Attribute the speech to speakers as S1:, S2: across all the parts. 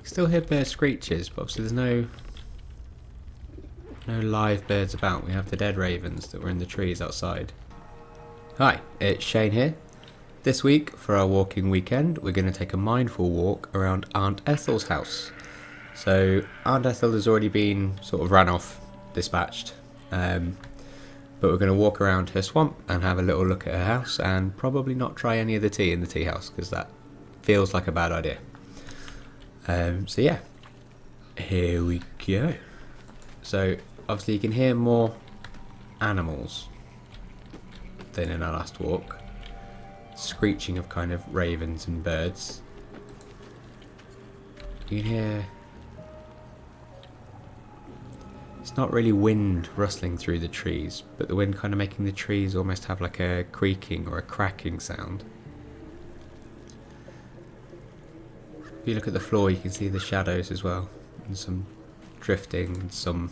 S1: Still hear bird screeches, but obviously there's no live birds about. We have the dead ravens that were in the trees outside. Hi, it's Shane here. This week, for our walking weekend, we're going to take a mindful walk around Aunt Ethel's house. So, Aunt Ethel has already been sort of run off, dispatched. But we're going to walk around her swamp and have a little look at her house and probably not try any of the tea in the tea house because that feels like a bad idea. So yeah, here we go. So obviously you can hear more animals than in our last walk. Screeching of kind of ravens and birds. You can hear... It's not really wind rustling through the trees, but the wind kind of making the trees almost have like a creaking or a cracking sound. If you look at the floor, you can see the shadows as well, and some drifting, and some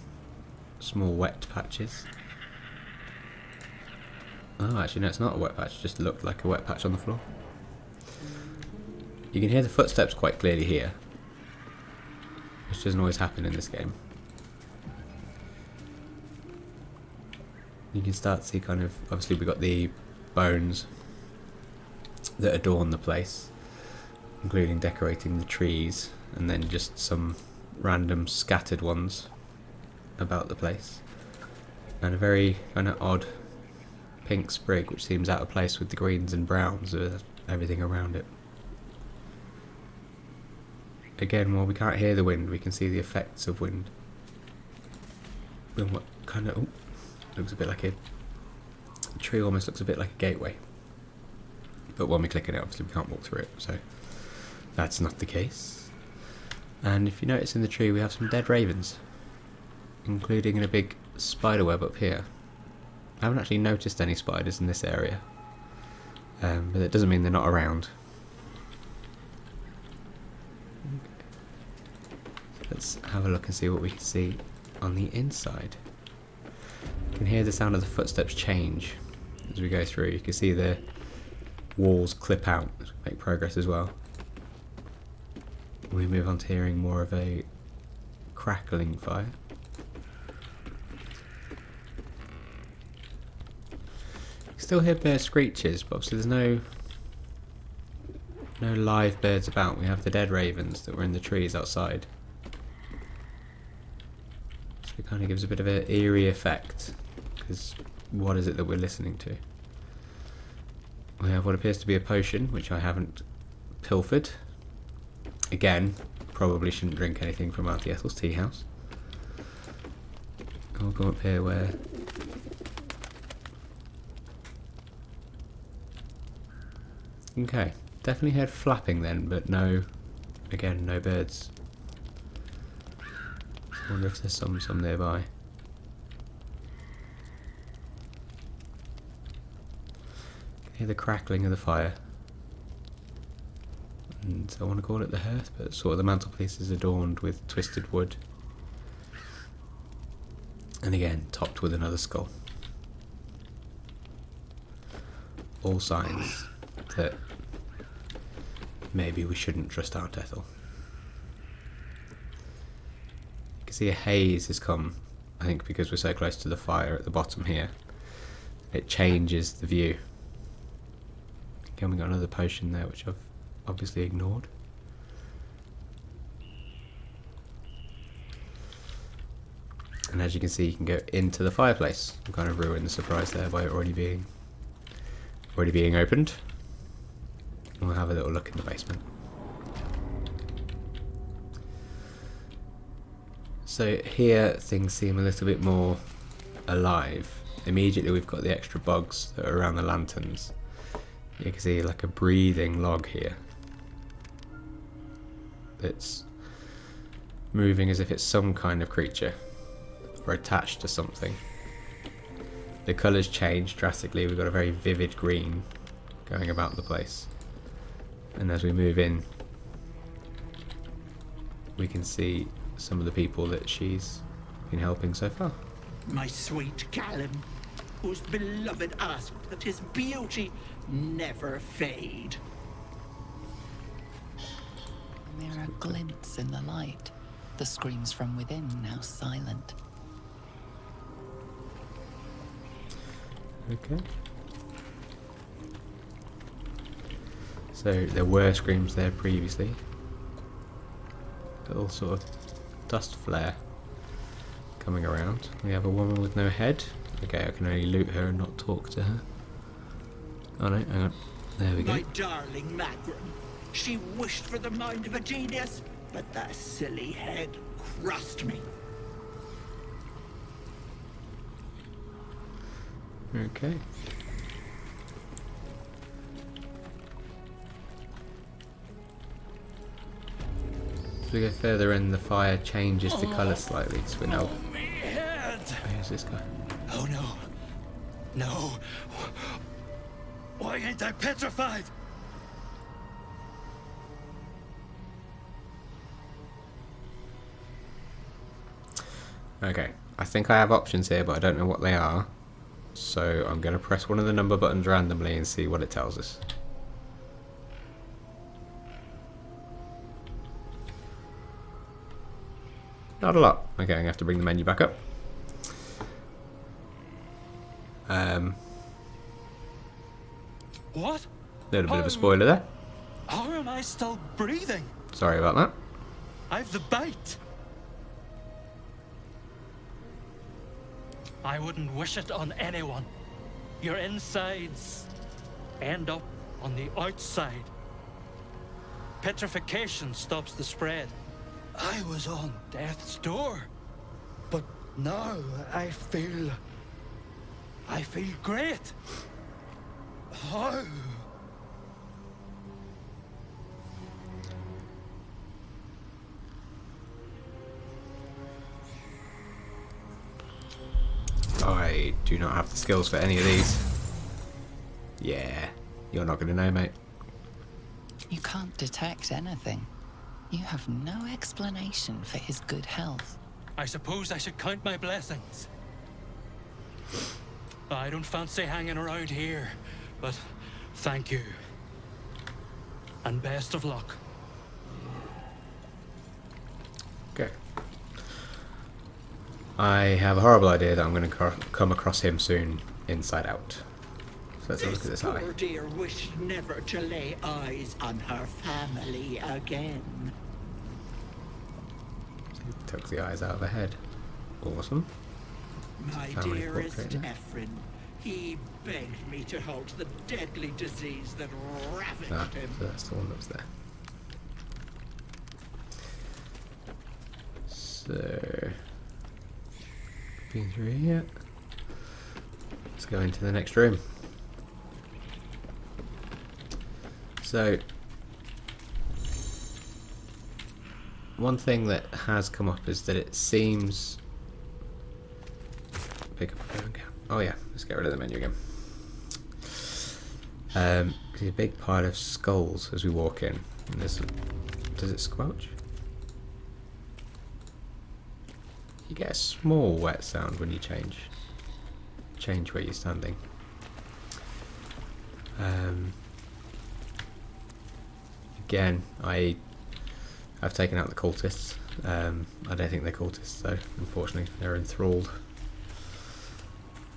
S1: small wet patches. Oh, actually no, it's not a wet patch, it just looked like a wet patch on the floor. You can hear the footsteps quite clearly here, which doesn't always happen in this game. You can start to see kind of, obviously we've got the bones that adorn the place, including decorating the trees, and then just some random scattered ones about the place. And a very kind of odd pink sprig which seems out of place with the greens and browns of everything around it. Again, while we can't hear the wind, we can see the effects of wind. And what kind of... looks a bit like a... the tree almost looks a bit like a gateway. But when we click on it, obviously we can't walk through it, so that's not the case. And if you notice in the tree, we have some dead ravens, including in a big spider web up here. I haven't actually noticed any spiders in this area, but that doesn't mean they're not around. So let's have a look and see what we can see on the inside. You can hear the sound of the footsteps change as we go through. You can see the walls clip out as we make progress as well. We move on to hearing more of a crackling fire. You still hear bird screeches, but obviously there's no live birds about. We have the dead ravens that were in the trees outside. So it kind of gives a bit of an eerie effect, because what is it that we're listening to? We have what appears to be a potion, which I haven't pilfered. Again, probably shouldn't drink anything from Auntie Ethel's tea house. I'll go up here where... Okay, definitely heard flapping then, but no, again, no birds. I wonder if there's some nearby. Hear the crackling of the fire. And I want to call it the hearth, but sort of the mantelpiece is adorned with twisted wood. And again, topped with another skull. All signs that maybe we shouldn't trust Aunt Ethel. You can see a haze has come, I think because we're so close to the fire at the bottom here. It changes the view. Again, we got another potion there which I've obviously ignored. And as you can see, you can go into the fireplace. I'm kind of ruined the surprise there by it already being opened. And we'll have a little look in the basement. So here things seem a little bit more alive. Immediately we've got the extra bugs that are around the lanterns. You can see like a breathing log here. It's moving as if it's some kind of creature or attached to something. The colours change drastically. We've got a very vivid green going about the place, and as we move in we can see some of the people that she's been helping so far.
S2: My sweet Callum, whose beloved asked that his beauty never fade.
S3: There There are glints in the light. The screams from within now silent.
S1: Okay. So there were screams there previously. Little sort of dust flare coming around. We have a woman with no head. Okay, I can only loot her and not talk to her. Oh no, hang on. There we go.
S2: My darling Magrin. She wished for the mind of a genius, but that silly head crushed me.
S1: Okay. As we go further in, the fire changes the colour slightly, so we know.
S2: Oh, me head!
S1: Where's this guy?
S2: Oh no. No. Why ain't I petrified?
S1: Okay, I think I have options here, but I don't know what they are. So I'm going to press one of the number buttons randomly and see what it tells us. Not a lot. Okay, I'm going to have to bring the menu back up.
S2: What?
S1: Little bit of a spoiler there.
S2: How am I still breathing?
S1: Sorry about that.
S2: I've the bite. I wouldn't wish it on anyone. Your insides end up on the outside. Petrification stops the spread. I was on death's door, but now I feel great. How?
S1: I do not have the skills for any of these. Yeah, you're not going to know, mate.
S3: You can't detect anything. You have no explanation for his good health.
S2: I suppose I should count my blessings. I don't fancy hanging around here, but thank you. And best of luck.
S1: Okay. I have a horrible idea that I'm going to come across him soon, inside out. So let's have a look at this eye.
S2: Poor dear wished never to lay eyes on her family again.
S1: Took the eyes out of her head. Awesome.
S2: My
S1: Family
S2: dearest
S1: portrait there.
S2: Ephraim, he begged me to halt the deadly disease that ravaged
S1: Ah,
S2: him.
S1: so that's the one that's there. So, been through here. Let's go into the next room. So, one thing that has come up is that it seems. Pick up a phone count. Oh yeah, let's get rid of the menu again. There's a big pile of skulls as we walk in. And there's does it squelch? You get a small wet sound when you change where you're standing. Again, I've taken out the cultists. I don't think they're cultists though, unfortunately. They're enthralled.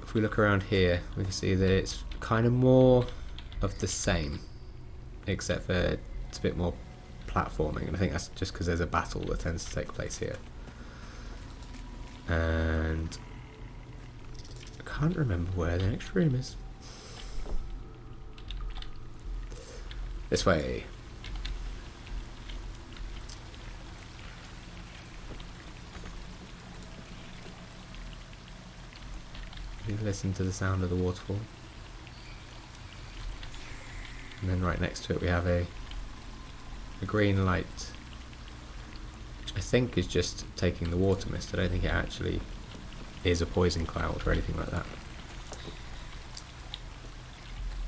S1: If we look around here, we can see that it's kind of more of the same, except for it's a bit more platforming, and I think that's just because there's a battle that tends to take place here. And I can't remember where the next room is. This way. You listen to the sound of the waterfall. And then right next to it we have a green light, which I think is just taking the water mist. I don't think it actually is a poison cloud or anything like that.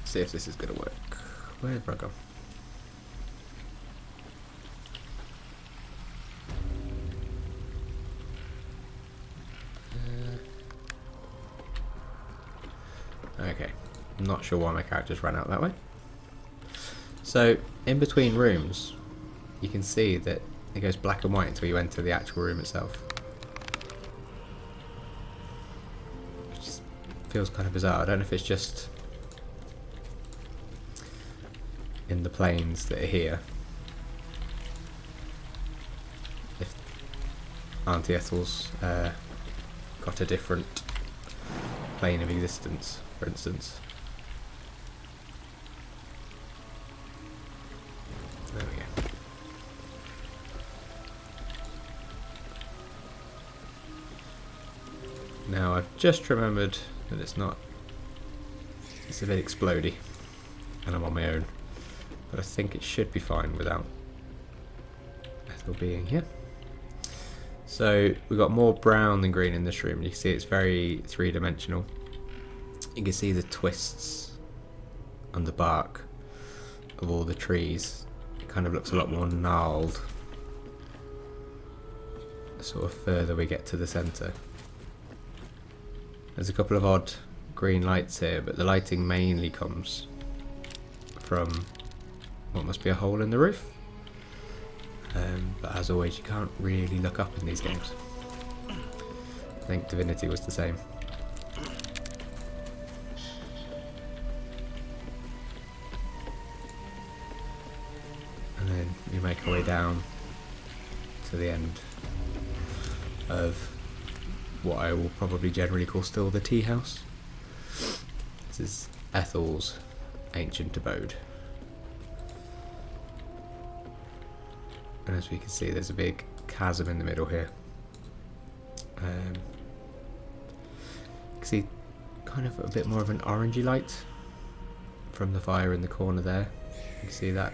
S1: See if this is going to work. Where have I gone? Okay, I'm not sure why my characters ran out that way. So, in between rooms, you can see that it goes black and white until you enter the actual room itself. Which just feels kind of bizarre. I don't know if it's just in the planes that are here. If Auntie Ethel's got a different plane of existence, for instance. There we go. Now I've just remembered that it's a bit explodey and I'm on my own, but I think it should be fine without Ethel being here. So we've got more brown than green in this room. You can see it's very three-dimensional. You can see the twists on the bark of all the trees. It kind of looks a lot more gnarled the sort of further we get to the centre. There's a couple of odd green lights here, but the lighting mainly comes from what must be a hole in the roof. But as always, you can't really look up in these games. I think Divinity was the same. And then we make our way down to the end of what I will probably generally call still the Teahouse. This is Ethel's ancient abode. And as we can see, there's a big chasm in the middle here. You can see kind of a bit more of an orangey light from the fire in the corner there. You can see that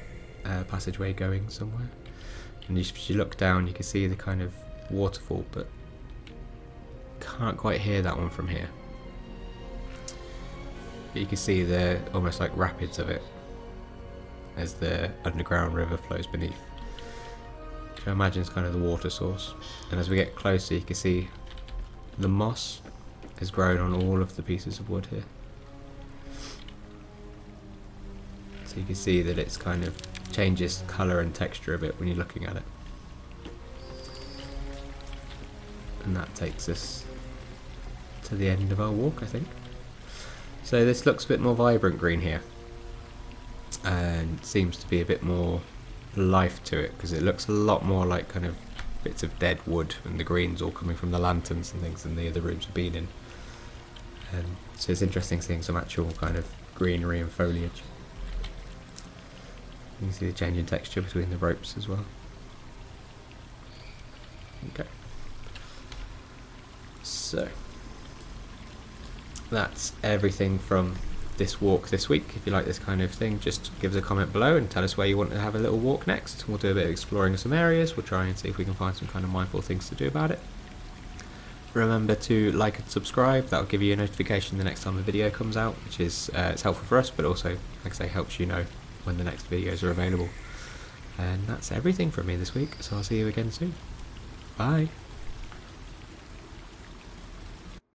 S1: passageway going somewhere. And if you look down, you can see the kind of waterfall, but can't quite hear that one from here. But you can see the almost like rapids of it as the underground river flows beneath. Which I imagine is kind of the water source. And as we get closer, you can see the moss has grown on all of the pieces of wood here. So you can see that it's kind of changes colour and texture a bit when you're looking at it. And that takes us to the end of our walk, I think. So this looks a bit more vibrant green here, and seems to be a bit more life to it, because it looks a lot more like kind of bits of dead wood, and the green's all coming from the lanterns and things in the other rooms we've been in. So it's interesting seeing some actual kind of greenery and foliage. You can see the change in texture between the ropes as well. Okay. So that's everything from this walk this week. If you like this kind of thing, just give us a comment below and tell us where you want to have a little walk next. We'll do a bit of exploring some areas. We'll try and see if we can find some kind of mindful things to do about it. Remember to like and subscribe. That'll give you a notification the next time a video comes out, which is it's helpful for us, but also, like I say, helps you know when the next videos are available. And that's everything from me this week, so I'll see you again soon. Bye.